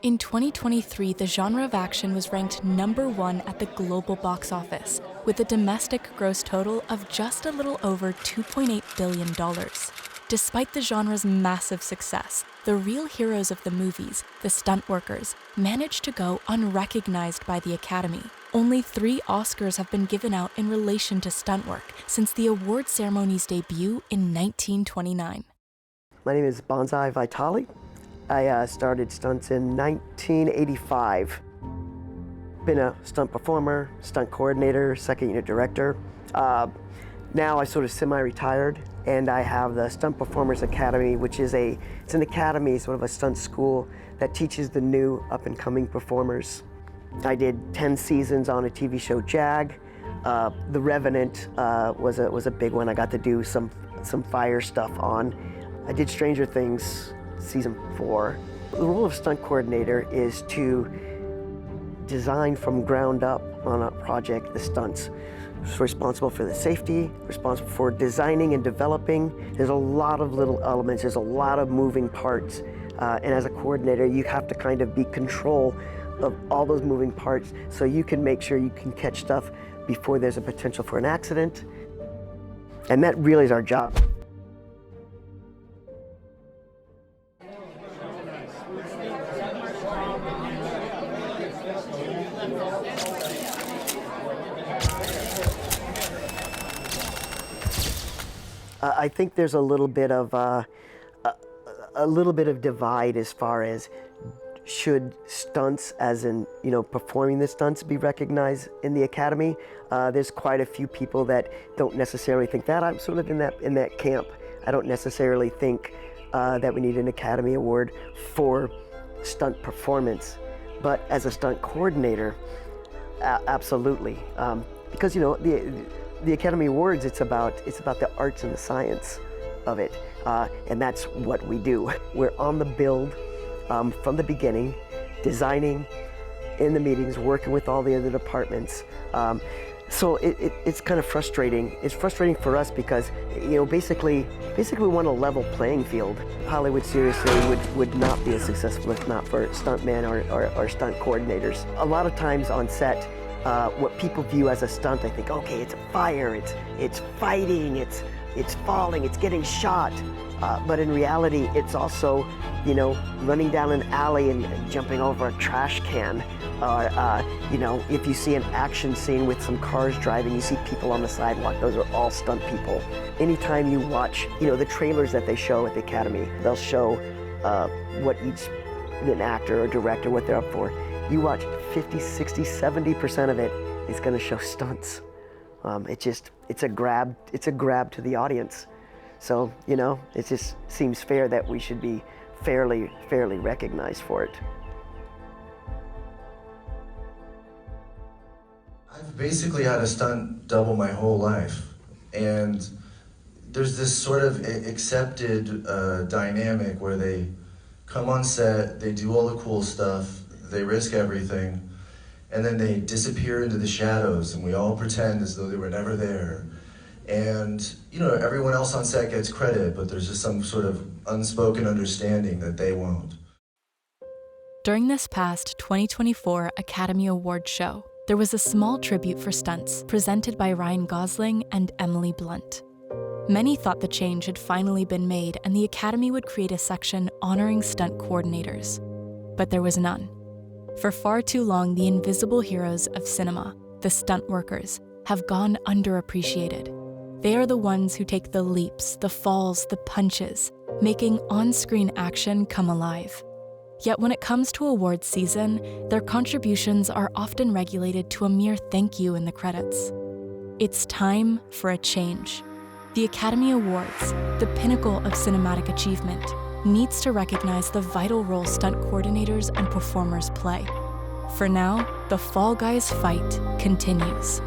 In 2023, the genre of action was ranked #1 at the global box office, with a domestic gross total of just a little over $2.8 billion. Despite the genre's massive success, the real heroes of the movies, the stunt workers, managed to go unrecognized by the Academy. Only 3 Oscars have been given out in relation to stunt work since the award ceremony's debut in 1929. My name is Bonsai Vitali. I started stunts in 1985. Been a stunt performer, stunt coordinator, second unit director. Now I sort of semi-retired, and I have the Stunt Performers Academy, which is it's an academy, sort of a stunt school that teaches the new up-and-coming performers. I did 10 seasons on a TV show, JAG. The Revenant was a big one. I got to do some fire stuff on. I did Stranger Things season 4. The role of stunt coordinator is to design from ground up on a project the stunts. It's responsible for the safety, responsible for designing and developing. There's a lot of little elements, there's a lot of moving parts. And as a coordinator, you have to kind of be control of all those moving parts so you can make sure you can catch stuff before there's a potential for an accident. And that really is our job. I think there's a little bit of divide as far as should stunts, as in performing the stunts, be recognized in the Academy. There's quite a few people that don't necessarily think that. I'm sort of in that camp. I don't necessarily think that we need an Academy Award for stunt performance, but as a stunt coordinator, absolutely, because the Academy Awards, it's about the arts and the science of it, and that's what we do. We're on the build from the beginning, designing in the meetings, working with all the other departments. So it's kind of frustrating. It's frustrating for us because basically we want a level playing field. Hollywood seriously would not be as successful if not for stuntmen or stunt coordinators. A lot of times on set, what people view as a stunt, I think, okay, it's a fire, it's fighting, it's falling, it's getting shot. But in reality, it's also, running down an alley and jumping over a trash can. Or, if you see an action scene with some cars driving, you see people on the sidewalk, those are all stunt people. Anytime you watch, the trailers that they show at the Academy, they'll show what an actor or director, what they're up for. You watch 50, 60, 70% of it is going to show stunts. It's a grab to the audience. So, it just seems fair that we should be fairly recognized for it. I've basically had a stunt double my whole life, and there's this sort of accepted dynamic where they come on set, they do all the cool stuff, they risk everything, and then they disappear into the shadows, and we all pretend as though they were never there. And, everyone else on set gets credit, but there's just some sort of unspoken understanding that they won't. During this past 2024 Academy Award show, there was a small tribute for stunts presented by Ryan Gosling and Emily Blunt. Many thought the change had finally been made and the Academy would create a section honoring stunt coordinators. But there was none. For far too long, the invisible heroes of cinema, the stunt workers, have gone underappreciated. They are the ones who take the leaps, the falls, the punches, making on-screen action come alive. Yet when it comes to awards season, their contributions are often regulated to a mere thank you in the credits. It's time for a change. The Academy Awards, the pinnacle of cinematic achievement, needs to recognize the vital role stunt coordinators and performers play. For now, the Fall Guys fight continues.